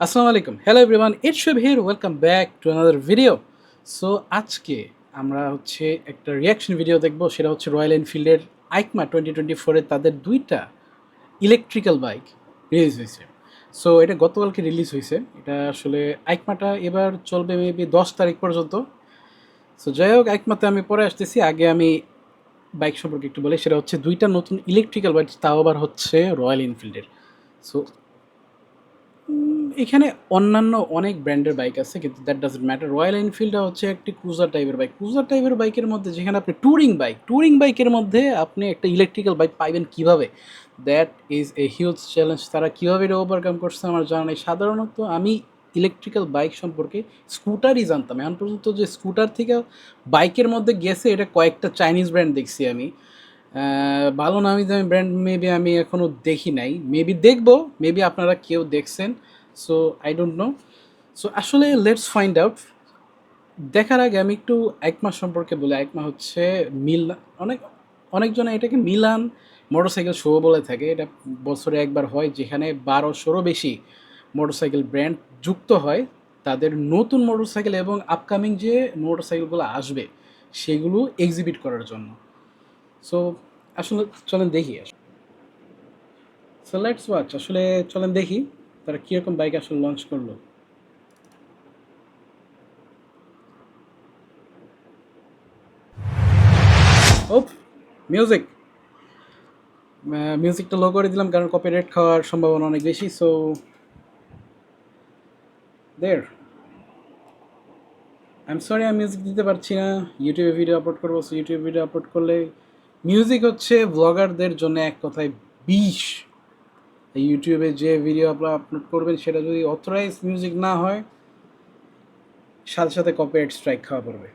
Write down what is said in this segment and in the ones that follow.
আসসালামু আলাইকুম, hello everyone, it's Shubh here, welcome back to another video. So আজকে আমরা একটা রিয়াকশন ভিডিও দেখব। সেটা হচ্ছে রয়্যাল এনফিল্ডের আইকমা 2024-এর তাদের দুইটা ইলেকট্রিক্যাল বাইক রিলিজ হয়েছে। সো এটা গতকালকে রিলিজ হয়েছে। এটা আসলে আইকমাটা এবার চলবে মেবি 10 তারিখ পর্যন্ত। সো যাই হোক, আইকমাতে আমি পরে আসতেছি। আগে আমি বাইক সম্পর্কে একটু বলি। সেটা হচ্ছে দুইটা নতুন ইলেকট্রিক্যাল বাইক, তাও আবার হচ্ছে রয়্যাল এনফিল্ডের। সো এখানে অন্যান্য অনেক ব্র্যান্ডের বাইক আছে, কিন্তু দ্যাট ডাজন্ট ম্যাটার। রয়্যাল এনফিল্ডটা হচ্ছে একটি ক্রুজার টাইপের বাইক। ক্রুজার টাইপের বাইকের মধ্যে যেখানে আপনি ট্যুরিং বাইকের মধ্যে আপনি একটা ইলেকট্রিক্যাল বাইক পাইবেন কীভাবে? That is a huge challenge. তারা কীভাবে এটা ওভারকাম করছে আমার জানা নেই। সাধারণত আমি ইলেকট্রিক্যাল বাইক সম্পর্কে স্কুটারই জানতাম। এখন পর্যন্ত যে স্কুটার থেকে বাইকের মধ্যে গেছে, এটা কয়েকটা চাইনিজ ব্র্যান্ড দেখছি আমি। ভালো নামি দামি ব্র্যান্ড মেবি আমি এখনও দেখি নাই, মেবি দেখবো, মেবি আপনারা কেউ দেখছেন। So I don't know. So আসলে লেটস ফাইন্ড আউট। দেখার আগে আমি একটু একমা সম্পর্কে বলি। একমা হচ্ছে অনেক অনেকজনে এটাকে মিলান মোটরসাইকেল শো বলে থাকে। এটা বছরে একবার হয়, যেখানে 1200-এরও বেশি মোটরসাইকেল ব্র্যান্ড যুক্ত হয় তাদের নতুন মোটরসাইকেল এবং আপকামিং যে মোটরসাইকেলগুলো আসবে সেগুলো এক্সিবিট করার জন্য। সো আসলে চলেন দেখি। So let's watch. আসলে চলেন দেখি তারা কীরকম বাইক আসলে লঞ্চ করলো। ওপ, মিউজিক মিউজিকটা লো করে দিলাম, কারণ কপিরাইট খাওয়ার সম্ভাবনা অনেক বেশি। So there I am sorry, আমি মিউজিক দিতে পারছি না। ইউটিউবে ভিডিও আপলোড করবো। সো ইউটিউবে ভিডিও আপলোড করলে মিউজিক হচ্ছে ব্লগারদের জন্য এক কথায় বিষ। ইউটিউবে যে ভিডিও আপনারা আপলোড করবেন সেটা যদি অথরাইজ মিউজিক না হয়, সাথে সাথে কপিরাইট স্ট্রাইক খাওয়া পড়বে।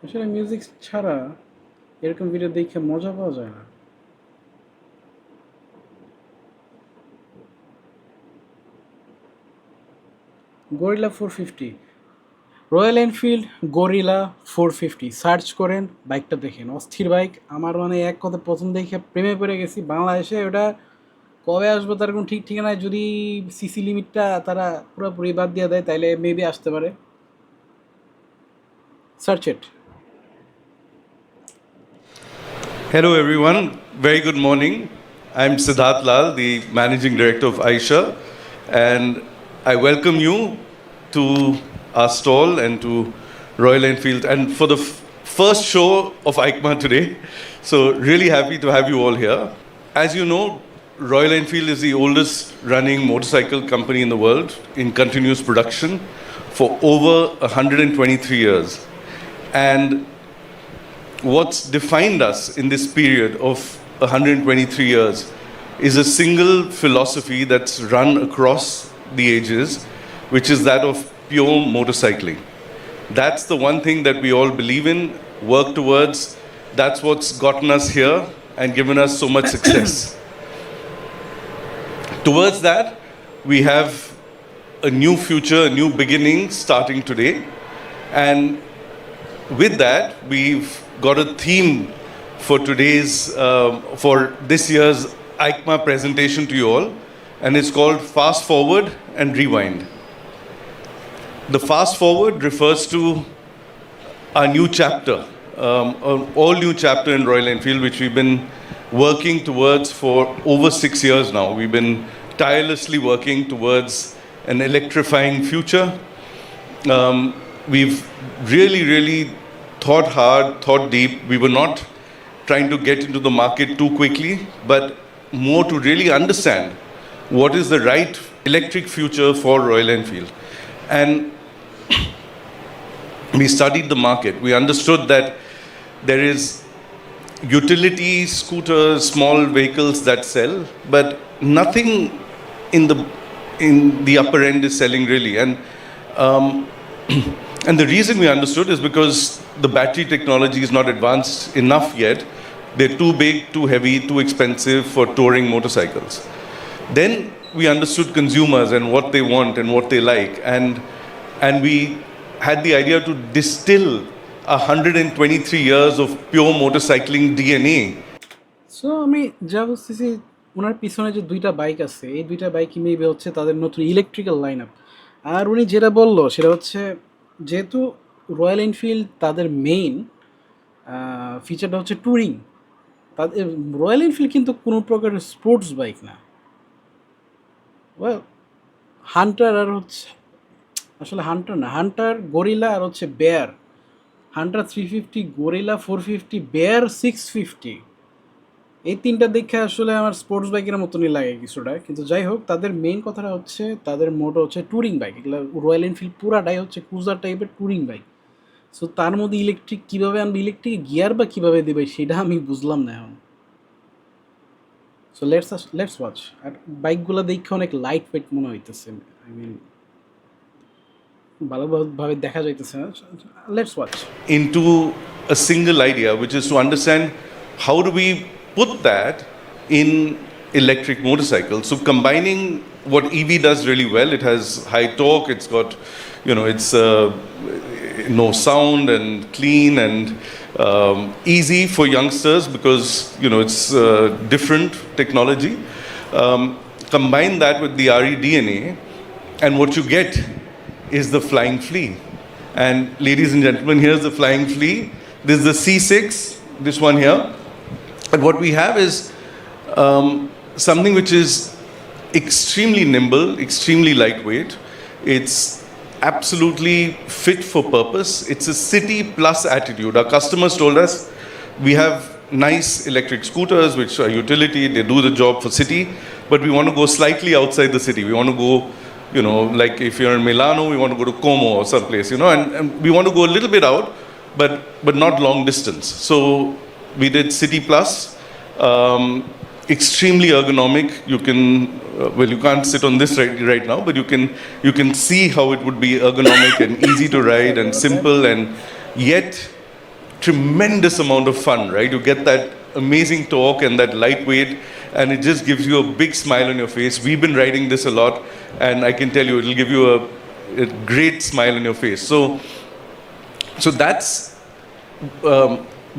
আসলে মিউজিক ছাড়া এরকম ভিডিও দেখে মজা পাওয়া যায় না। Gorilla 450, royal Enfield gorilla 450 search করেন, বাইকটা দেখেন, অস্থির বাইক। আমার মানে এক কথা প্রথম দেখে প্রেমে পড়ে গেছি। বাংলাদেশে ওটা কবে আসবে তার কোনো ঠিক ঠিকানায়। যদি সিসি লিমিটটা তারা পুরোপুরি বাদ দিয়ে দেয় তাহলে মেবি আসতে পারে। Search it. Hello, everyone. Very good morning. I'm Siddharth Lal, the Managing Director of Aisha, and I welcome you to our stall and to Royal Enfield, and for the first show of EICMA today. So, really happy to have you all here. As you know, Royal Enfield is the oldest running motorcycle company in the world in continuous production for over 123 years. And what's defined us in this period of 123 years is a single philosophy that's run across the ages, which is that of pure motorcycling. That's the one thing that we all believe in, work towards. That's what's gotten us here and given us so much success. Towards that, we have a new future, a new beginning starting today. And with that, we've got a theme for for this year's EICMA presentation to you all, and it's called Fast Forward and Rewind. The Fast Forward refers to our new chapter, an all new chapter in Royal Enfield, which we've been working towards for over 6 years now. We've been tirelessly working towards an electrifying future. We've really thought hard, thought deep. We were not trying to get into the market too quickly, but more to really understand what is the right electric future for Royal Enfield. And we studied the market. We understood that there is utility scooters, small vehicles that sell, but nothing in the upper end is selling really. Um, and the reason we understood is because the battery technology is not advanced enough yet. They're too big, too heavy, too expensive for touring motorcycles. Then we understood consumers and what they want and what they like, and we had the idea to distill 123 years of pure motorcycling DNA. So আমি যা বুঝতেছি ওনার পিছনে যে দুইটা bike আছে এই দুইটা বাইকই maybe হচ্ছে তাদের নতুন ইলেকট্রিক্যাল লাইন আপ। আর উনি যেটা বললো সেটা হচ্ছে যেহেতু রয়্যাল এনফিল্ড তাদের মেইন ফিচারটা হচ্ছে ট্যুরিং, তাদের রয়্যাল এনফিল্ড কিন্তু কোনো প্রকারের স্পোর্টস বাইক না। ওয়েল হান্টার আর হচ্ছে আসলে হান্টার না, হান্টার গরিলা আর হচ্ছে বেয়ার। হান্টার 350, গরিলা 450, বেয়ার 650, এই তিনটা দেখে আসলে আমার স্পোর্টস বাইকের মতনই লাগে কিছুটা। কিন্তু যাই হোক, তাদের মেইন কথাটা হচ্ছে তাদের মোটো হচ্ছে ট্যুরিং বাইক। এগুলো রয়্যাল এনফিল্ড পুরাটাই হচ্ছে ক্রুজার টাইপের ট্যুরিং বাইক। সো তার মধ্যে ইলেকট্রিক কীভাবে আনবে, ইলেকট্রিক গিয়ার বা কীভাবে দেবে সেটা আমি বুঝলাম না এখন। So let's watch. আর বাইকগুলো দেখে অনেক লাইট ওয়েট মনে হইতেছে, আই মিন ভালোভাবে দেখা যাইতেছে না। Let's watch. Into a single idea, which is to understand how do we put that in electric motorcycles. So combining what EV does really well, it has high torque, it's got, it's no sound and clean and easy for youngsters because, it's different technology. Combine that with the RE DNA, and what you get is the Flying Flea. And ladies and gentlemen, here's the Flying Flea. This is the C6, this one here. And what we have is something which is extremely nimble, extremely lightweight. It's absolutely fit for purpose. It's a city plus attitude. Our customers told us we have nice electric scooters which are utility, they do the job for city, but we want to go slightly outside the city. We want to go, like if you're in Milano, we want to go to Como or someplace, and we want to go a little bit out, but not long distance. So we did City Plus, extremely ergonomic. You can, you can't sit on this right now, but you can see how it would be ergonomic and easy to ride and simple and yet tremendous amount of fun, right? You get that amazing torque and that lightweight, and it just gives you a big smile on your face. We've been riding this a lot, and I can tell you it'll give you a great smile on your face. So that's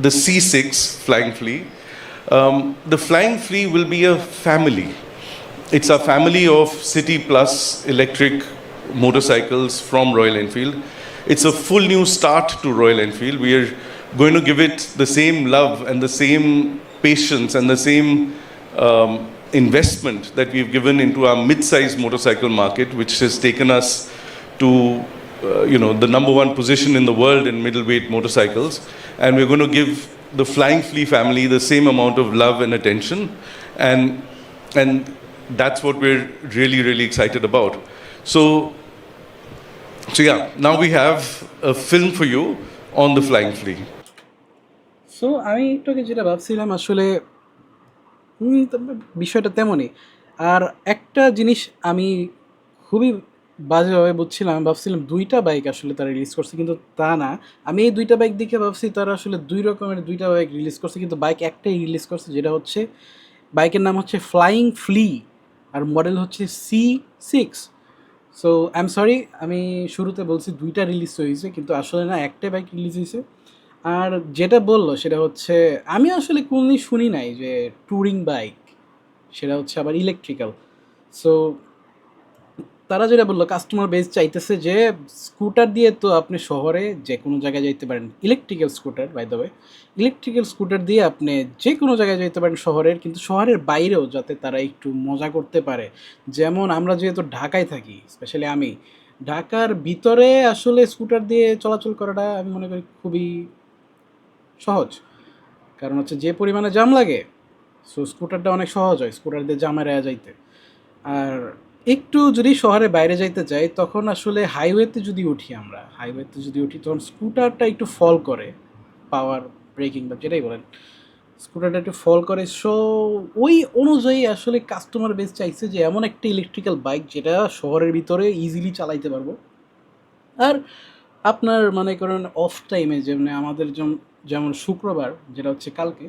the C6 Flying Flea. The Flying Flea will be a family. It's a family of City Plus electric motorcycles from Royal Enfield. It's a full new start to Royal Enfield. We are going to give it the same love and the same patience and the same investment that we've given into our mid-sized motorcycle market, which has taken us to the number one position in the world in middleweight motorcycles. And we're going to give the Flying Flea family the same amount of love and attention, and that's what we're really, really excited about. So yeah, now we have a film for you on the Flying Flea. So আমি একটু আগে যেটা ভাবছিলাম আসলে বিষয়টা তেমনই। আর একটা জিনিস আমি খুবই বাজেভাবে বুঝছিলাম, ভাবছিলাম দুইটা বাইক আসলে তারা রিলিজ করছে, কিন্তু তা না। আমি এই দুইটা বাইক দেখে ভাবছি তারা আসলে দুই রকমের দুইটা বাইক রিলিজ করছে, কিন্তু বাইক একটাই রিলিজ করছে, যেটা হচ্ছে বাইকের নাম হচ্ছে ফ্লাইং ফ্লি আর মডেল হচ্ছে C6। So I am sorry, আমি শুরুতে বলছি দুইটা রিলিজ হয়েছে, কিন্তু আসলে না, একটাই বাইক রিলিজ হয়েছে। আর যেটা বললো সেটা হচ্ছে আমি আসলে কোনদিন শুনি নাই যে ট্যুরিং বাইক সেটা হচ্ছে আবার ইলেকট্রিক্যাল। সো তারা যেটা বললো কাস্টমার বেস চাইতেছে যে স্কুটার দিয়ে তো আপনি শহরে যে কোনো জায়গায় যাইতে পারেন, electrical scooter by the way, electrical scooter দিয়ে আপনি যে কোনো জায়গায় যাইতে পারেন শহরের, কিন্তু শহরের বাইরেও যাতে তারা একটু মজা করতে পারে। যেমন আমরা যেহেতু ঢাকায় থাকি, স্পেশালি আমি, ঢাকার ভিতরে আসলে স্কুটার দিয়ে চলাচল করাটা আমি মনে করি খুবই সহজ, কারণ হচ্ছে যে পরিমাণে জাম লাগে, সো স্কুটারটা অনেক সহজ হয় স্কুটার দিয়ে জাম এড়ায়া যাইতে। আর একটু যদি শহরে বাইরে যাইতে চাই তখন আসলে হাইওয়েতে যদি উঠি তখন স্কুটারটা একটু ফল করে, পাওয়ার ব্রেকিং বা যেটাই বলেন। স্কুটারটা একটু ফল করে। সো ওই অনুযায়ী আসলে কাস্টমার বেস চাইছে যে এমন একটা ইলেকট্রিক্যাল বাইক যেটা শহরের ভিতরে ইজিলি চালাইতে পারবো। আর আপনার মনে করেন অফ টাইমে যেমনি আমাদের যেমন শুক্রবার যেটা হচ্ছে কালকে,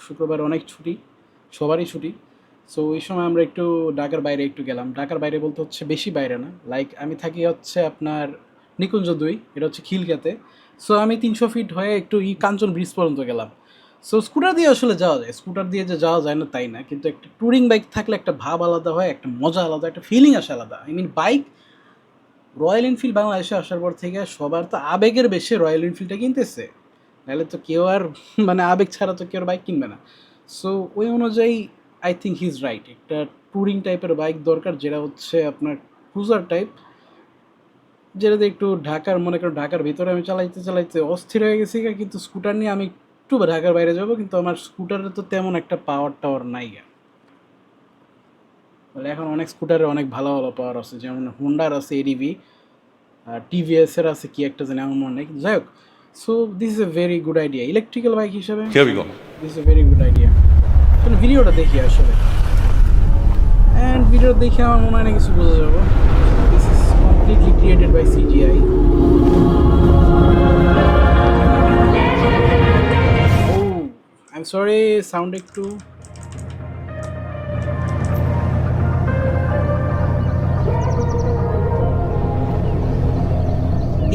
শুক্রবার অনেক ছুটি, সবারই ছুটি। সো ওই সময় আমরা একটু ঢাকার বাইরে একটু গেলাম। ঢাকার বাইরে বলতে হচ্ছে বেশি বাইরে না, লাইক আমি থাকি হচ্ছে আপনার নিকুঞ্জ ২, এটা হচ্ছে খিলগাতে। সো আমি ৩০০ ফিট হয়ে একটু কাঞ্চন ব্রিজ পর্যন্ত গেলাম। সো স্কুটার দিয়ে আসলে যাওয়া যায়, স্কুটার দিয়ে যে যাওয়া যায় না তাই না, কিন্তু একটা ট্যুরিং বাইক থাকলে একটা ভাব আলাদা হয়, একটা মজা আলাদা, একটা ফিলিং আসে আলাদা। I mean bike, Royal Enfield বাংলাদেশে আসার পর থেকে সবার তো আবেগের বেশি রয়্যাল এনফিল্ডটা কিনতেছে, নাহলে তো কেউ আর মানে আবেগ ছাড়া তো কেউ আর বাইক কিনবে না। সো ওই অনুযায়ী I think he is right, একটা ট্যুরিং টাইপের বাইক দরকার যেটা হচ্ছে আপনার ক্রুজার টাইপ, যেটাতে একটু ঢাকার মনে করো ঢাকার ভিতরে আমি চালাইতে চালাইতে অস্থির হয়ে গেছি, কিন্তু স্কুটার নিয়ে আমি একটু ঢাকার বাইরে যাব, কিন্তু আমার স্কুটারে তো তেমন একটা পাওয়ার টাওয়ার নাই। বলে এখন অনেক স্কুটারে অনেক ভালো ভালো পাওয়ার আছে, যেমন হোন্ডার আছে এডিভি, আর টিভিএসের আছে কি একটা জানি আমার মনে নেই, যাই হোক। So this is a very good idea electrical bike হিসেবে, Here we go. This is a very good idea. আসলে ভিডিওটা দেখি আসলে, অ্যান্ড ভিডিও দেখে আমার মনে হয় না কিছু বোঝা যাবো। This is completely created by CGI. Oh I am sorry, sound একটু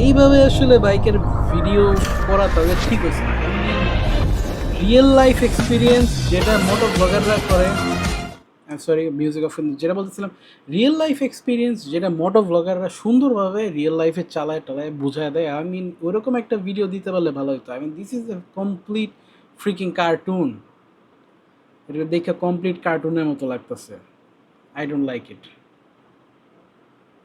এইভাবে আসলে বাইকের ভিডিও করা তাদের ঠিক হয়েছে না। রিয়েল লাইফ এক্সপিরিয়েন্স যেটা মোটর ব্লগাররা করে, সরি মিউজিক অফ, যেটা বলতেছিলাম, রিয়েল লাইফ এক্সপিরিয়েন্স যেটা মোটো ব্লগাররা সুন্দরভাবে রিয়েল লাইফে চালায় টালায় বোঝায় দেয়, আই মিন ওরকম একটা ভিডিও দিতে পারলে ভালো হতো। I mean this is a complete freaking cartoon, এটা দেখে কমপ্লিট কার্টুনের মতো লাগতেছে। I don't like it.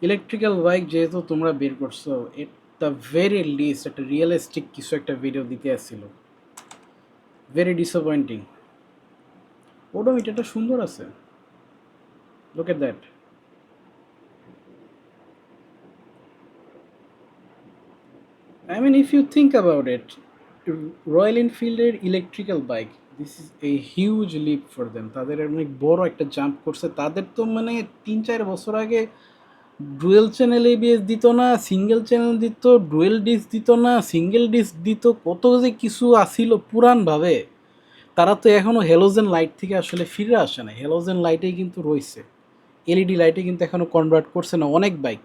Electrical bike যেহেতু তোমরা বের করছো, এট দ্য ভেরি লিস্ট একটা রিয়েলিস্টিক কিছু একটা ভিডিও দিতে আসছিল, ভেরি ডিসঅ্যাপয়েন্টিং। ওডোমিটারটা সুন্দর আছে, look at that. I mean, if you think about it, Royal এনফিল্ডের electrical bike, this is a huge leap for them. তাদের অনেক বড় একটা জাম্প করছে। তাদের তো মানে ৩-৪ বছর আগে ডুয়েল চ্যানেল এবিএস দিত না, সিঙ্গেল চ্যানেল দিত, ডুয়েল ডিস্ক দিত না, সিঙ্গেল ডিস্ক দিত, কত যে কিছু আসিল পুরানভাবে। তারা তো এখনও হেলোজেন লাইট থেকে আসলে ফিরে আসে না, হেলোজেন লাইটেই কিন্তু রয়েছে, এলইডি লাইটে কিন্তু এখনও কনভার্ট করছে না অনেক বাইক।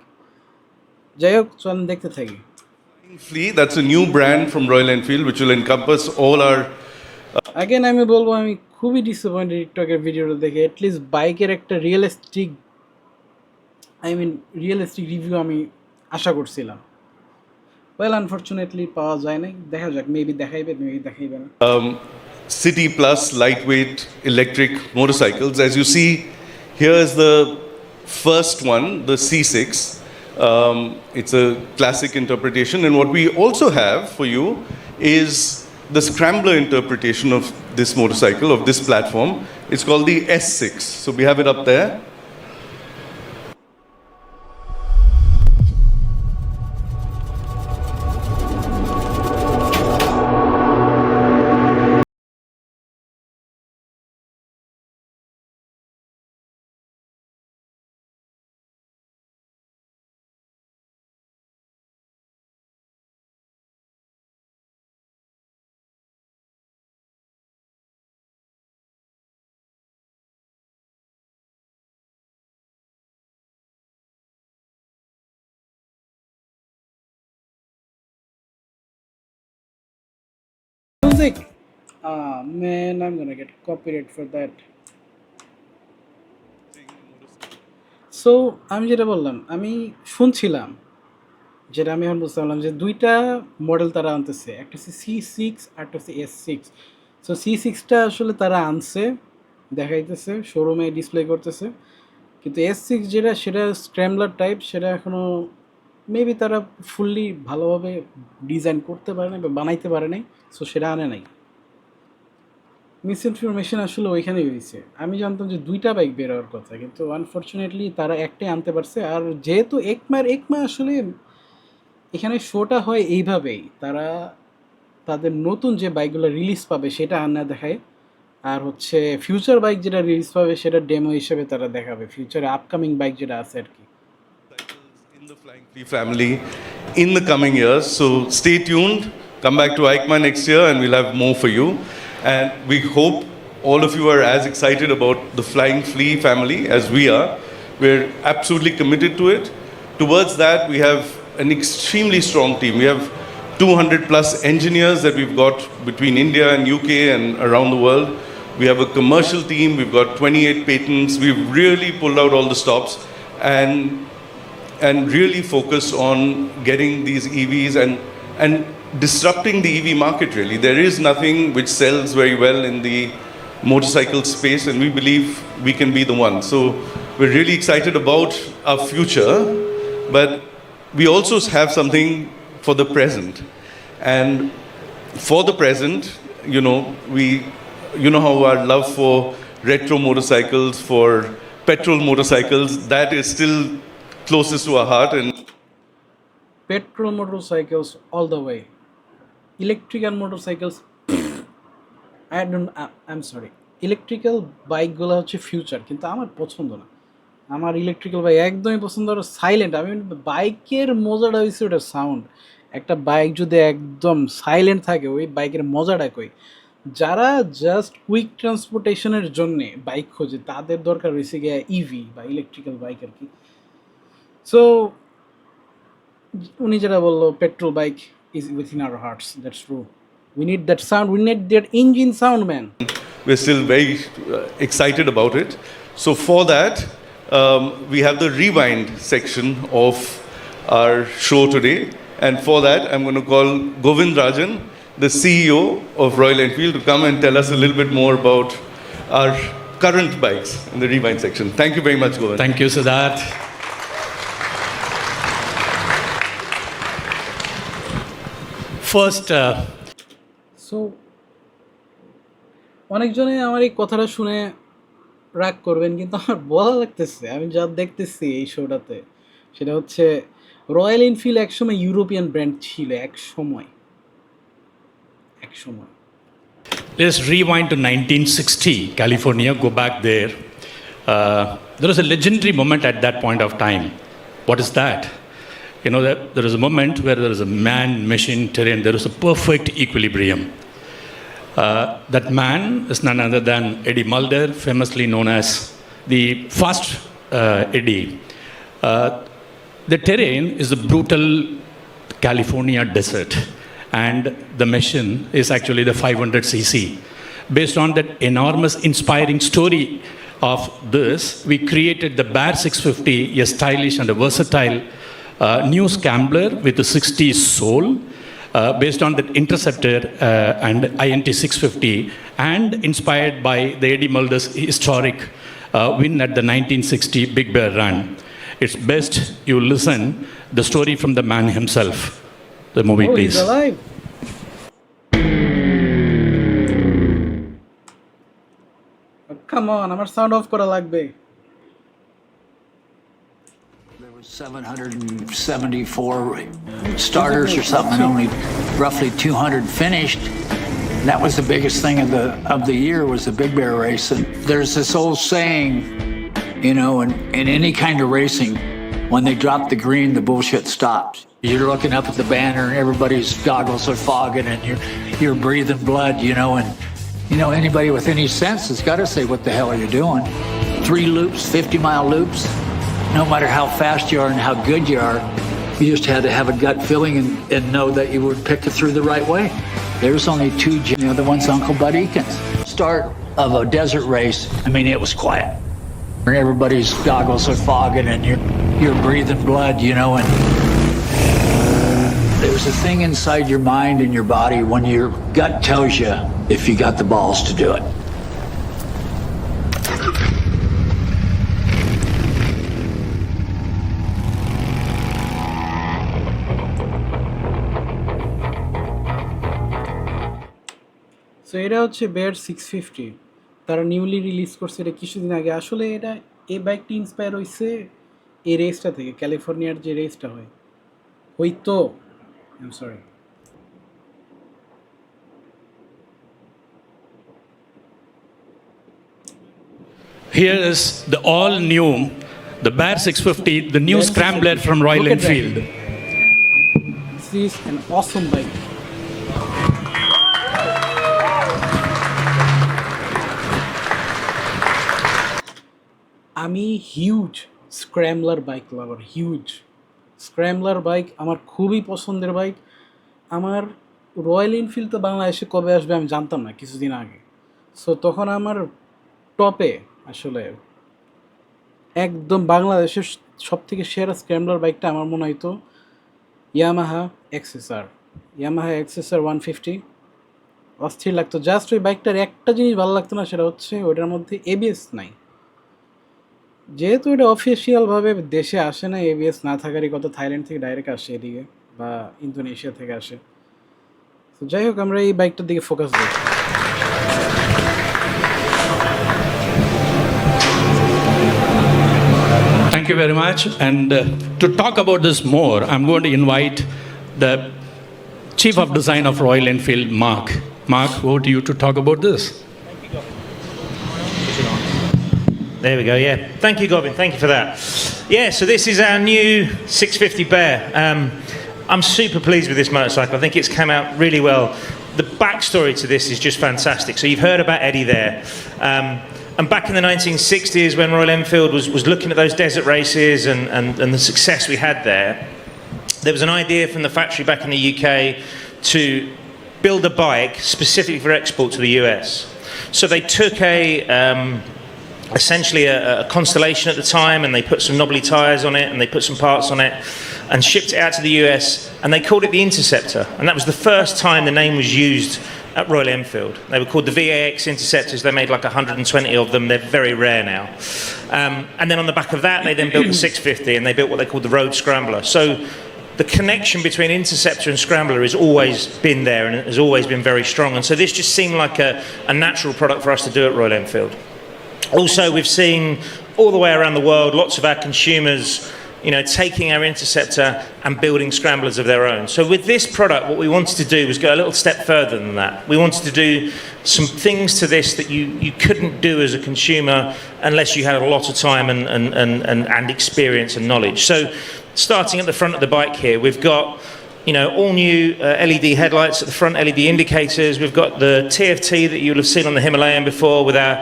যাই হোক, চলেন দেখতে থাকি। Flea, that's a new brand from Royal Enfield, which will encompass all our. Again আমি বলবো আমি খুবই ডিসঅ্যাপয়েন্টেড টিকটকের ভিডিওটা দেখে। অ্যাটলিস্ট বাইকের একটা রিয়েলিস্টিক রিভিউ আমি আশা করছিলাম। ওয়েল আনফর্চুনেটলি পাওয়া যায় নাই, দেখা যাক, মেবি দেখাইবে মেবি দেখাইবে না। City Plus lightweight electric motorcycles. As you see, here is the first one, the C6. It's a classic interpretation, and what we also have for you is the scrambler interpretation of this motorcycle, of this platform. It's called the S6. So we have it up there. Music, man, I'm gonna get copyright for that. So আমি যেটা বললাম, আমি শুনছিলাম, যেটা আমি এখন বুঝতে পারলাম যে দুইটা মডেল তারা আনতেছে, একটা হচ্ছে C6 আর একটা হচ্ছে S6। সো C6টা আসলে তারা আনছে, দেখাইতেছে শোরুমে ডিসপ্লে করতেছে, কিন্তু S6 যেটা সেটা স্ক্র্যাম্বলার টাইপ, সেটা এখনও মেবি তারা ফুললি ভালোভাবে ডিজাইন করতে পারে নাই বা বানাইতে পারে নাই, সো সেটা আনে নাই। মিসইনফরমেশন আসলে ওইখানেই হয়েছে। আমি জানতাম যে দুইটা বাইক বের হওয়ার কথা, কিন্তু আনফর্চুনেটলি তারা একটাই আনতে পারছে। আর যেহেতু একমা আসলে এখানে শোটা হয় এইভাবেই, তারা তাদের নতুন যে বাইকগুলো রিলিজ পাবে সেটা আনা দেখায়, আর হচ্ছে ফিউচার বাইক যেটা রিলিজ পাবে সেটা ডেমো হিসেবে তারা দেখাবে, ফিউচারে আপকামিং বাইক যেটা আছে আর কি। In the Flying Flea family in the coming years. So stay tuned. Come back to EICMA next year and we'll have more for you. And we hope all of you are as excited about the Flying Flea family as we are. We're absolutely committed to it. Towards that, we have an extremely strong team. We have 200 plus engineers that we've got between India and UK and around the world. We have a commercial team. We've got 28 patents. We've really pulled out all the stops and really focus on getting these EVs and disrupting the EV market really. There is nothing which sells very well in the motorcycle space and we believe we can be the one. So we're really excited about our future, but we also have something for the present. And for the present, you know how our love for retro motorcycles, for petrol motorcycles, that is still closest to our heart. And petrol motorcycles all the way, electrical motorcycles I don't, I am sorry, electrical বাইকগুলো হচ্ছে future, কিন্তু আমার পছন্দ না। আমার electrical bike একদমই পছন্দ, আর silent. আমি বাইকের মজাটা হচ্ছে ওটার সাউন্ড। একটা বাইক যদি একদম সাইলেন্ট থাকে, ওই বাইকের মজাটা কই। যারা জাস্ট কুইক ট্রান্সপোর্টেশনের জন্যে বাইক খোঁজে তাদের দরকার হয়েছে গিয়ে ইভি বা ইলেকট্রিক্যাল বাইক আর কি। সো উনি যেটা বললো, petrol bike is within hour hertz, that's true. We need that sound, we need that engine sound, man. we're still very excited about it. So for that, we have the rewind section of our show today. And for that, I'm going to call Govind Rajan, the CEO of Royal Enfield, to come and tell us a little bit more about our current bikes in the rewind section. Thank you very much, Govind. Thank you, Siddharth. First, so অনেকজনে আমার এই কথাটা শুনে রাগ করবেন, কিন্তু আমার বলা লাগতেছে। আমি যা দেখতেছি এই শোটাতে, সেটা হচ্ছে রয়্যাল এনফিল্ড একসময় ইউরোপিয়ান ব্র্যান্ড ছিল, এক সময়। let's rewind to 1960, California, go back there. There was a legendary moment at that point of time. What is that? You know, there is a moment where there is a man-machine terrain, there is a perfect equilibrium. That man is none other than Eddie Mulder, famously known as the fast Eddie. The terrain is the brutal California desert, and the machine is actually the 500cc. Based on that enormous inspiring story of this, we created the Bear 650, a stylish and a versatile new scrambler with a 60s soul, based on the Interceptor and INT 650, and inspired by the Eddie Mulder's historic win at the 1960 Big Bear Run. It's best you listen the story from the man himself. The movie, Oh, please. he's alive. Come on, আমার sound of করা লাগবে। There was 774 starters or something, and only roughly 200 finished. That was the biggest thing of the year, was the Big Bear race. And there's this old saying, you know, in any kind of racing, when they drop the green, the bullshit stops. You're looking up at the banner and everybody's goggles are fogging and you're breathing blood, you know, and you know, anybody with any sense has got to say, what the hell are you doing? 3 loops, 50-mile loops. No matter how fast you are and how good you are, you just had to have a gut feeling and know that you would pick it through the right way. There's only 2, the other one's Uncle Bud Eakins. Start of a desert race, I mean, it was quiet. And everybody's goggles are fogging and you're breathing blood, you know, and there's a thing inside your mind and your body when your gut tells you if you got the balls to do it. So এটা হচ্ছে bear 650, তারা newly release করছে এটা কিছুদিন আগে। আসলে এটা, এই বাইকটি ইন্সপায়ার হয়েছে এই রেসটা থেকে, ক্যালিফোর্নিয়ার যে রেসটা হয় হয়তো, I am sorry. Here is the all-new, the Bear 650, the new scrambler from Royal Look at that. Enfield. This is an awesome bike. আমি huge scrambler bike lover, huge scrambler bike আমার খুবই পছন্দের বাইক। আমার royal Enfield তো বাংলাদেশে কবে আসবে আমি জানতাম না কিছুদিন আগে। সো তখন আমার টপে আসলে একদম বাংলাদেশের সবথেকে সেরা স্ক্র্যামলার বাইকটা আমার মনে হয়তো ইয়ামাহা এক্সএসআর 150 অস্থির লাগতো। জাস্ট ওই বাইকটার একটা জিনিস ভালো লাগতো না, সেটা হচ্ছে ওইটার মধ্যে এবিএস নাই। যেহেতু এটা অফিসিয়ালভাবে দেশে আসে না, এবিএস না থাকারই কথা, থাইল্যান্ড থেকে ডাইরেক্ট আসে এদিকে বা ইন্দোনেশিয়া থেকে আসে। তো যাই হোক, আমরা এই বাইকটার দিকে ফোকাস দিই। Thank you very much. And to talk about this more, I'm going to invite the Chief of Design of Royal Enfield, Mark. Mark, over to you to talk about this. There we go, yeah. Thank you, Gobin. Thank you for that. Yeah, so this is our new 650 Bear. I'm super pleased with this motorcycle. I think it's come out really well. The backstory to this is just fantastic. So you've heard about Eddie there. And back in the 1960s, when Royal Enfield was looking at those desert races and the success we had there was an idea from the factory back in the UK to build a bike specifically for export to the US. So they took essentially a Constellation at the time, and they put some knobbly tyres on it, and they put some parts on it, and shipped it out to the US, and they called it the Interceptor. And that was the first time the name was used at Royal Enfield. They were called the VAX Interceptors. They made like 120 of them. They're very rare now. And then on the back of that, they then built the 650, and they built what they called the Road Scrambler. So the connection between Interceptor and Scrambler has always been there, and it has always been very strong. And so this just seemed like a natural product for us to do at Royal Enfield. Also, we've seen all the way around the world lots of our consumers, taking our Interceptor and building scramblers of their own. So with this product, what we wanted to do was go a little step further than that. We wanted to do some things to this that you couldn't do as a consumer unless you had a lot of time and experience and knowledge. So starting at the front of the bike here, we've got all new LED headlights at the front, LED indicators. We've got the TFT that you'll have seen on the Himalayan before with our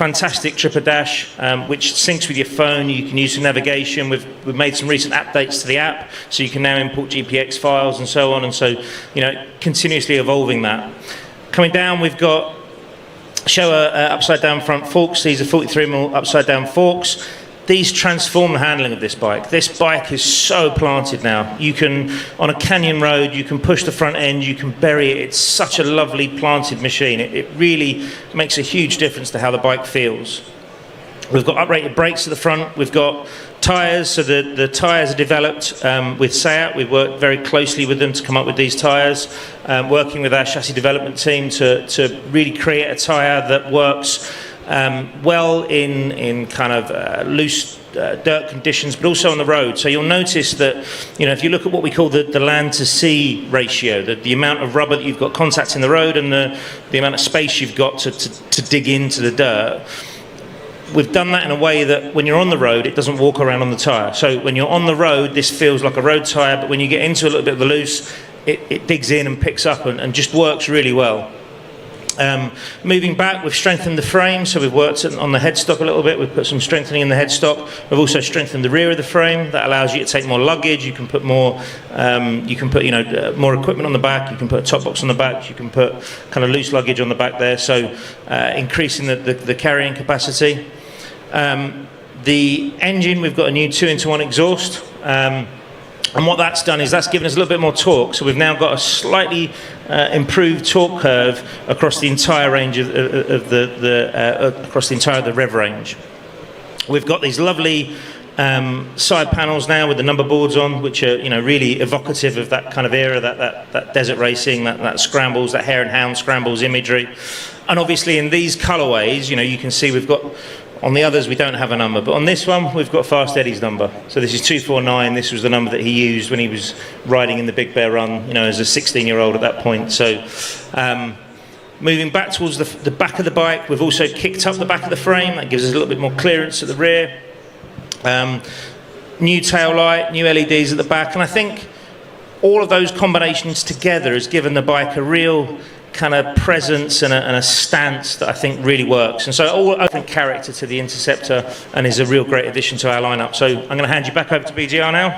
fantastic Tripper Dash, which syncs with your phone. You can use for navigation. We've made some recent updates to the app, so you can now import GPX files and so on. And so, continuously evolving that. Coming down, we've got Showa upside down front forks. These are 43mm upside down forks. These transform the handling of this bike. This bike is so planted now. You can, on a canyon road, you can push the front end, you can bury it. It's such a lovely planted machine. It really makes a huge difference to how the bike feels. We've got uprated brakes at the front. We've got tyres, so the tyres are developed with SEAT. We've worked very closely with them to come up with these tyres, working with our chassis development team to really create a tyre that works well in kind of loose dirt conditions, but also on the road. So you'll notice that, if you look at what we call the land to sea ratio, the amount of rubber that you've got contact in the road and the amount of space you've got to dig into the dirt, we've done that in a way that when you're on the road, it doesn't walk around on the tyre. So when you're on the road, this feels like a road tyre, but when you get into a little bit of the loose, it digs in and picks up and just works really well. Moving back, we've strengthened the frame, so we've worked on the headstock a little bit. We've put some strengthening in the headstock. We've also strengthened the rear of the frame. That allows you to take more luggage. You can put more. More equipment on the back. You can put a top box on the back. You can put kind of loose luggage on the back there. So increasing the carrying capacity. The engine, we've got a new 2-in-1 exhaust. And what that's done is that's given us a little bit more torque. So we've now got a slightly improved torque curve across the entire range across the entire of the rev range. We've got these lovely side panels now with the number boards on, which are really evocative of that kind of era, that desert racing, that scrambles, that hare and hound scrambles imagery. And obviously in these colourways, you can see we've got. On the others, we don't have a number, but on this one, we've got Fast Eddie's number. So this is 249. This was the number that he used when he was riding in the Big Bear Run, as a 16-year-old at that point. So Moving back towards the back of the bike, we've also kicked up the back of the frame. That gives us a little bit more clearance at the rear. New tail light, new LEDs at the back, and I think all of those combinations together has given the bike a real kind of presence and a stance that I think really works. And so all open character to the Interceptor and is a real great addition to our lineup. So I'm going to hand you back over to BGR now.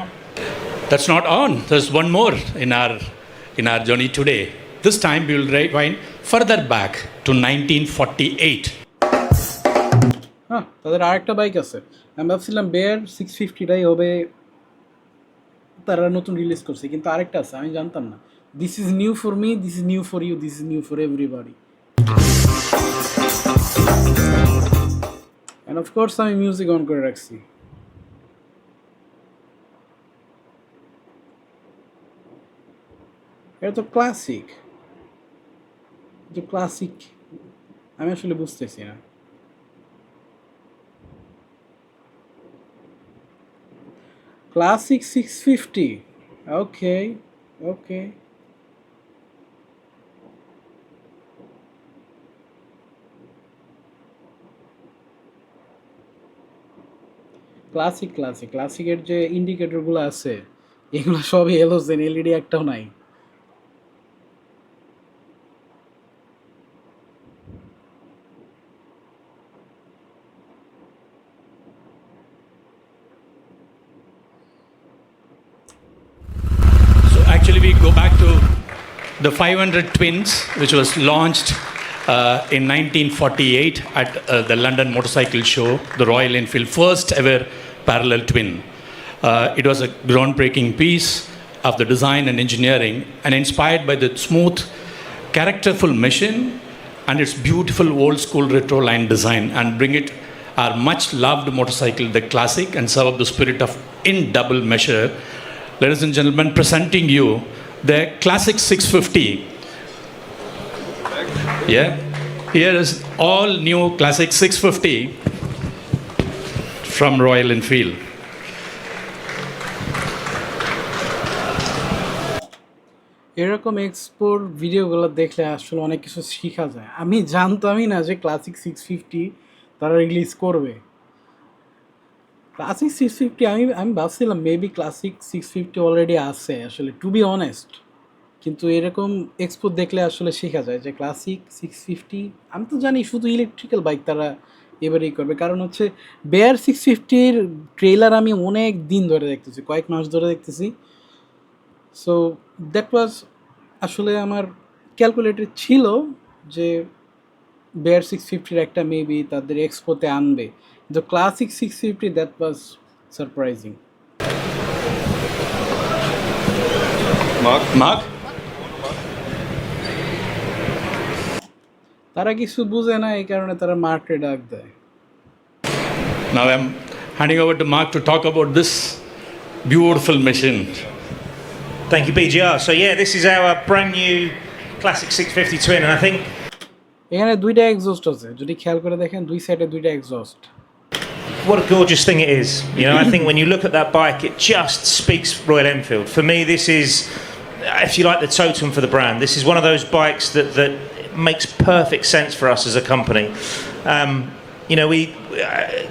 That's not on. There's one more in our journey today. This time we will rewind further back to 1948. হ্যাঁ, তাদের আরেকটা bike আছে। আমি ভাবছিলাম bear 650টাই হবে, তারা নতুন release করছে, কিন্তু আরেকটা আছে আমি জানতাম না। This is new for me, this is new for you, this is new for everybody. And of course আমি মিউজিক অন করে রাখছি। এটা তো ক্লাসিক, ক্লাসিক আমি আসলে বুঝতেছি না। Classic 650. Okay. ক্লাসিকের যে ইন্ডিকেটরগুলো আছে এগুলো সবই হ্যালোজেন, এলইডি একটাও নাই। Actually, we go back to the 500 Twins, which was launched in 1948 at the London Motorcycle Show, the Royal Enfield first ever parallel twin. It was a groundbreaking piece of the design and engineering, and inspired by the smooth, characterful machine and its beautiful old school retro line design, and bring it our much loved motorcycle, the Classic, and serve the spirit of in double measure. Ladies and gentlemen, presenting you the Classic 650. Yeah, here is all new Classic 650 from Royal Enfield. এরকম এক্সপোর ভিডিওগুলো দেখলে আসলে অনেক কিছু শেখা যায়। আমি জানতামই না যে ক্লাসিক 650 তারা রিলিজ করবে। ক্লাসিক 650 আমি ভাবছিলাম মেবি ক্লাসিক 650 অলরেডি আছে আসলে, টু বি অনেস্ট। কিন্তু এরকম এক্সপো দেখলে আসলে শেখা যায় যে ক্লাসিক 650, আমি তো জানি শুধু ইলেকট্রিক্যাল বাইক তারা এবারেই করবে, কারণ হচ্ছে বেয়ার 650-র ট্রেলার আমি অনেক দিন ধরে দেখতেছি, কয়েক মাস ধরে দেখতেছি। সো দ্যাট ওয়াজ আসলে আমার ক্যালকুলেটেড ছিল যে বেয়ার 650-র একটা মেবি তাদের এক্সপোতে আনবে। The classic 650, that was surprising. Mark? তারা কিছু বুঝে না, এই কারণে তারা মার্কে ডাক দেয়। Now I'm handing over to Mark to talk about this beautiful machine. Thank you, BGR. So yeah, this is our brand new Classic 650 Twin, and I think এখানে দুইটা এক্সস্ট আছে, যদি খেয়াল করে দেখেন দুই সাইডে দুইটা exhaust. what a gorgeous thing it is. You know, I think when you look at that bike, it just speaks Royal Enfield. For me, this is, if you like, the totem for the brand. This is one of those bikes that makes perfect sense for us as a company. You know,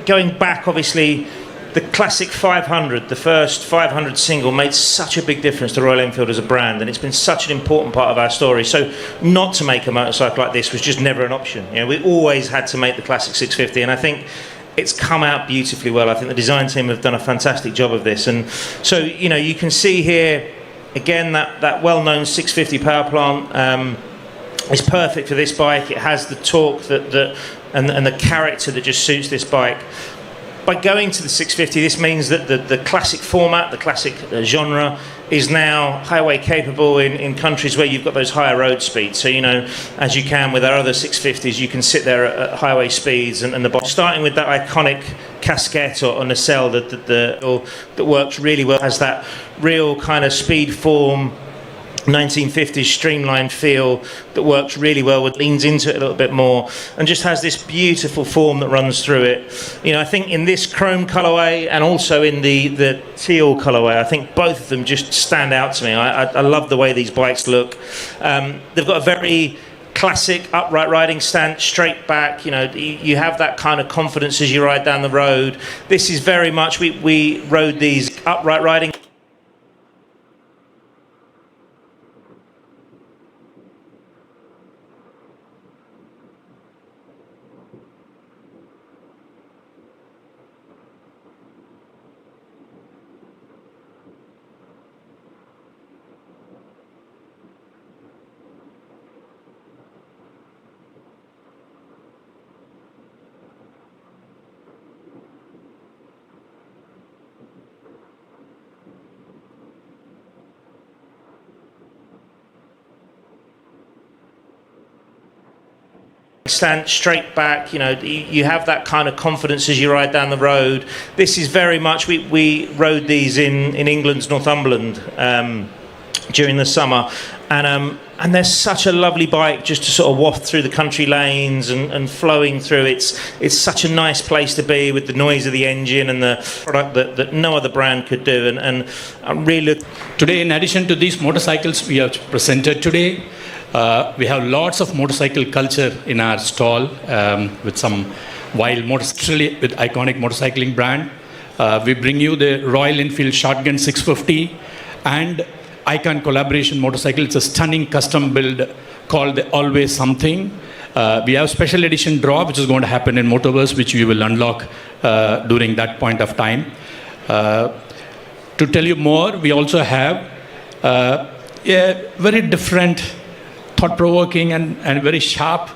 going back, obviously, the Classic 500, the first 500 single, made such a big difference to Royal Enfield as a brand, and it's been such an important part of our story. So not to make a motorcycle like this was just never an option. You know, we always had to make the Classic 650, and I think it's come out beautifully well. I think the design team have done a fantastic job of this. And so, you know, you can see here, again, that well-known 650 power plant is perfect for this bike. It has the torque and the character that just suits this bike. By going to the 650, this means that the classic format, the classic genre, is now highway capable in countries where you've got those higher road speeds. So, you know, as you can with our other 650s, you can sit there at highway speeds and the bike, starting with that iconic casquette or nacelle that works really well, has that real kind of speed form, 1950s streamlined feel that works really well, leans into it a little bit more, and just has this beautiful form that runs through it. You know, I think in this chrome colourway and also in the teal colourway, I think both of them just stand out to me. I love the way these bikes look. They've got a very classic upright riding stance, straight back. You know, you have that kind of confidence as you ride down the road. This is very much, we rode these upright riding. Stand straight back, you know, you have that kind of confidence as you ride down the road. This is very much, we rode these in England's Northumberland during the summer, and they're such a lovely bike just to sort of waft through the country lanes and flowing through. It's such a nice place to be with the noise of the engine and the product that no other brand could do, and I'm really Today, in addition to these motorcycles we have presented today, we have lots of motorcycle culture in our stall with some wild motorcycles with iconic motorcycling brand. We bring you the Royal Enfield Shotgun 650 and Icon collaboration motorcycle. It's a stunning custom build called the Always Something. We have special edition draw which is going to happen in Motoverse, which we will unlock during that point of time. To tell you more, we also have a very different, thought-provoking and very sharp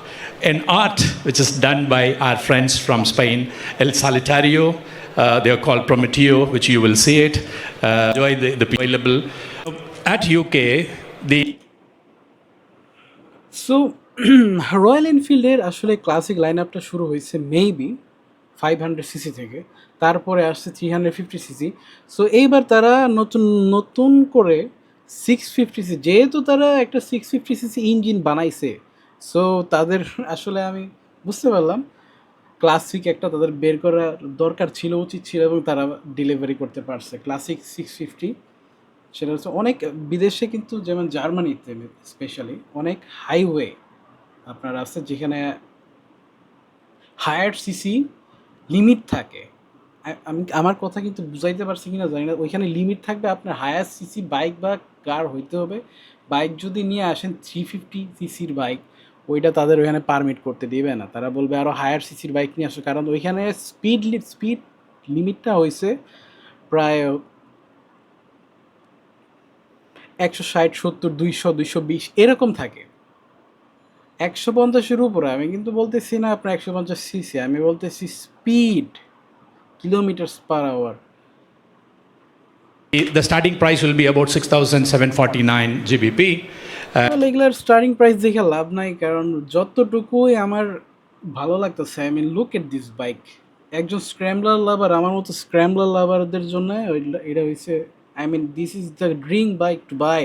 an art which is done by our friends from Spain, El Solitario. They are called Prometeo, which you will see it. Enjoy the available. At UK, the So Royal এনফিল্ডের আসলে classic line আপটা শুরু হয়েছে maybe 500 CC থেকে, তারপরে আসছে 350 CC. So এইবার তারা নতুন নতুন করে 650 সিসি, যেহেতু তারা একটা 650 সিসি ইঞ্জিন বানাইছে, সো তাদের আসলে আমি বুঝতে পারলাম ক্লাসিক একটা তাদের বের করার দরকার ছিল, উচিত ছিল, এবং তারা ডেলিভারি করতে পারছে ক্লাসিক 650। সেটা হচ্ছে অনেক বিদেশে কিন্তু, যেমন জার্মানিতে স্পেশালি অনেক হাইওয়ে আপনার আছে যেখানে হায়ার সিসি লিমিট থাকে। আমি আমার কথা কিন্তু বুঝাইতে পারছি কিনা জানি না, ওইখানে লিমিট থাকবে আপনার হায়ার সিসি বাইক বা কার হইতে হবে। বাইক যদি নিয়ে আসেন 350 সিসির বাইক, ওইটা তাদের ওইখানে পারমিট করতে দিবে না, তারা বলবে আরও হায়ার সিসির বাইক নিয়ে আসো, কারণ ওইখানে স্পিড লিমিটটা হয়েছে প্রায় 160, 70, 200, 220 এরকম থাকে। 150-এর উপরে আমি কিন্তু বলতেছি না আপনার 150 সিসি, আমি বলতেছি speed kilometres per hour. the starting price will be about 6,749 GBP. এগুলার স্টার্টিং প্রাইস দেখে লাভ নাই, কারণ যতটুকুই আমার ভালো লাগতেছে, I mean look at this bike. একজন স্ক্র্যাম্বলার লাভার, আমার মতো স্ক্র্যাম্বলার লাভারদের জন্য এটা হয়েছে, I mean this is the dream bike to buy.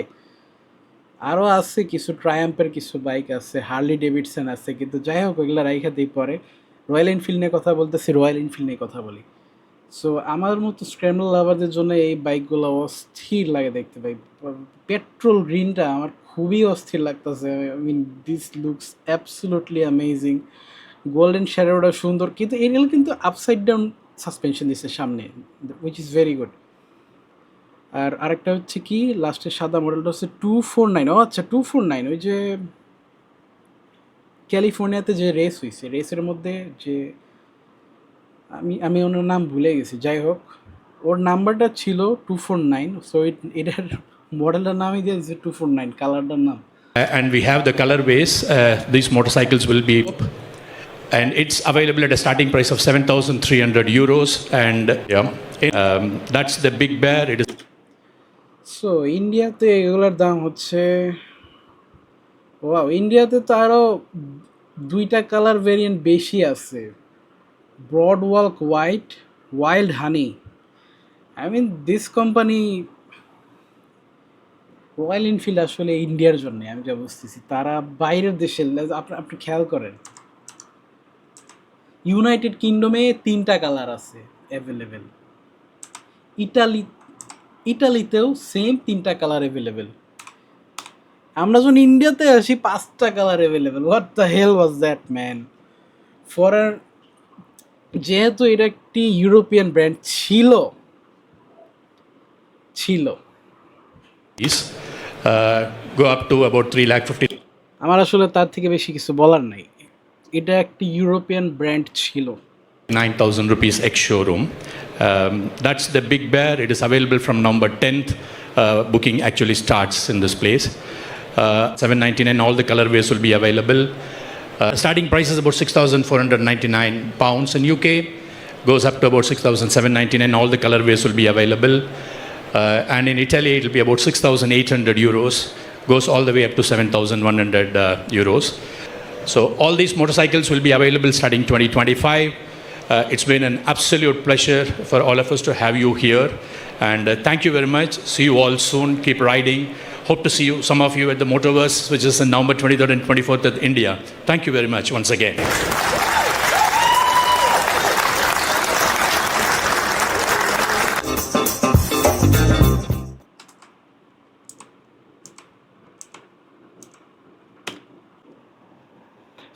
আরও আছে কিছু ট্রায়াম্পের কিছু বাইক আছে, হার্লি ডেভিডসন আছে, কিন্তু যাই হোক ওইগুলো রাইখা দিই পরে। রয়্যাল এনফিল্ড নিয়ে কথা বলতেছি, রয়্যাল এনফিল্ড নিয়ে কথা বলি। সো আমার মতো স্ক্র্যাম্বলার লাভারদের জন্য এই বাইকগুলো অস্থির লাগে দেখতে পাই। পেট্রোল গ্রিনটা আমার খুবই অস্থির লাগতেছে, I mean this looks absolutely amazing. Golden শ্যাডোটা সুন্দর, কিন্তু এগুলো কিন্তু আপসাইড ডাউন সাসপেনশন দিচ্ছে সামনে, উইচ ইজ ভেরি গুড। আর আরেকটা হচ্ছে কি, লাস্টের সাদা মডেলটা হচ্ছে 249। ও আচ্ছা 249, ওই যে ক্যালিফোর্নিয়াতে যে রেস হয়েছে, রেসের মধ্যে যে আমি ওনার নাম ভুলে গেছি, যাই হোক ওর নাম্বারটা ছিল 249। সো এটার মডেলটার নামই দিয়ে দিয়েছে 249, কালারটার নাম। And we have the colorways. These motorcycles will be, and it's available at a starting price of 7,300 euros. And that's the Big Bear. It is. So ইন্ডিয়াতে এগুলোর দাম হচ্ছে, ওয়াও, ইন্ডিয়াতে তো আরও 2টা কালার ভেরিয়েন্ট বেশি আছে, broad walk white, wild honey. I mean this company Royal Enfield আসলে ইন্ডিয়ার জন্য, আমি যা বুঝতেছি তারা বাইরের দেশের, আপনি খেয়াল করেন ইউনাইটেড কিংডমে 3টা কালার আছে অ্যাভেলেবেল, ইটালিতেও সেম 3টা কালার অ্যাভেলেবেল। আমরা যখন ইন্ডিয়াতে আসি 5টা colour available. What the hell was that man? Foreign, যেহেতু এটা একটি ইউরোপিয়ান ব্র্যান্ড ছিল, go up to about 350,000. আমার আসলে তার থেকে বেশি কিছু বলার নাই। এটা একটি ইউরোপিয়ান ব্র্যান্ড ছিল। 9,000 rupees ex-showroom. That's the Big Bear. It is available from November 10th. Booking actually starts in this place. 799, all the colorways will be available. Starting price is about 6,499 pounds in UK. Goes up to about 6,799. All the colorways will be available. And in Italy, it will be about 6,800 euros. Goes all the way up to 7,100 euros. So all these motorcycles will be available starting 2025. It's been an absolute pleasure for all of us to have you here. And thank you very much. See you all soon. Keep riding. Hope to see you, some of you at the Motorverse, which is in November 23rd and 24th at India. Thank you very much once again.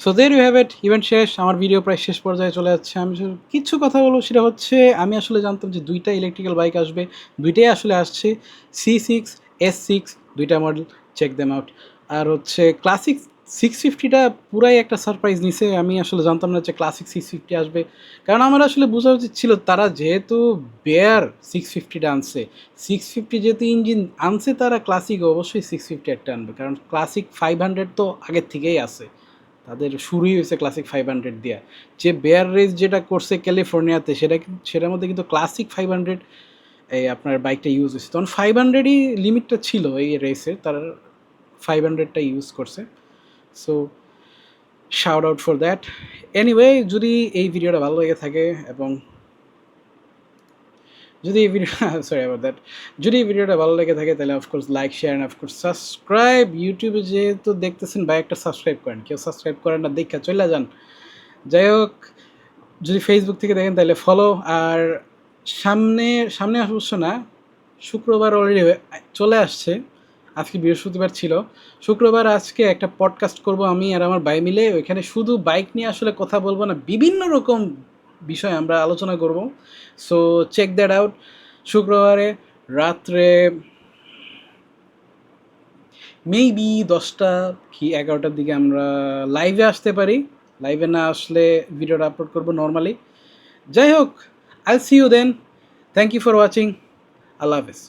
So there you have it, event শেষ, আমার video প্রায় শেষ পর্যায়ে চলে যাচ্ছে। আমি কিছু কথা বলবো, সেটা হচ্ছে আমি আসলে জানতাম যে 2টা ইলেকট্রিক্যাল বাইক আসবে, 2টাই আসলে আসছে। C6, S6 2টা মডেল, চেক দেম আউট। আর হচ্ছে ক্লাসিক 650টা পুরাই একটা সারপ্রাইজ নিছে। আমি আসলে জানতাম না যে ক্লাসিক 650 আসবে, কারণ আমার আসলে বোঝা উচিত ছিল তারা যেহেতু বেয়ার 650টা আনছে, 650 যেহেতু ইঞ্জিন আনছে, তারা ক্লাসিক অবশ্যই 650 একটা আনবে, কারণ ক্লাসিক 500 তো আগের থেকেই আছে, তাদের শুরুই হয়েছে ক্লাসিক 500 দিয়ে। যে বেয়ার রেস যেটা করছে ক্যালিফোর্নিয়াতে, সেটার মধ্যে কিন্তু ক্লাসিক 500 এই আপনার বাইকটা ইউজ হয়েছে। তখন 500ই লিমিটটা ছিল এই রেসে, তারা 500টা ইউজ করছে। So shout out for that. Anyway, যদি এই ভিডিওটা ভালো লেগে থাকে এবং যদি এই ভিডিও সরি অ্যাবাউট দ্যাট, যদি এই ভিডিওটা ভালো লেগে থাকে তাহলে of course like, share and of course subscribe. ইউটিউবে যেহেতু দেখতেছেন, ভাই একটা সাবস্ক্রাইব করেন, কেউ সাবস্ক্রাইব করেন না, দেখা চলে যান। যাই হোক, যদি ফেসবুক থেকে দেখেন তাহলে ফলো। আর সামনে অবশ্য না, শুক্রবার অলরেডি চলে আসছে, আজকে বৃহস্পতিবার ছিল, শুক্রবার আজকে একটা পডকাস্ট করব আমি আর আমার ভাই মিলে। ওইখানে শুধু বাইক নিয়ে আসলে কথা বলবো না, বিভিন্ন রকম বিষয় আমরা আলোচনা করব। So check that out. শুক্রবারে রাত্রে মেবি 10টা কি 11টার দিকে আমরা লাইভে আসতে পারি। লাইভে না আসলে ভিডিওটা আপলোড করবো নর্মালি। যাই হোক, I'll see you then. Thank you for watching. আল্লাহ হাফেজ।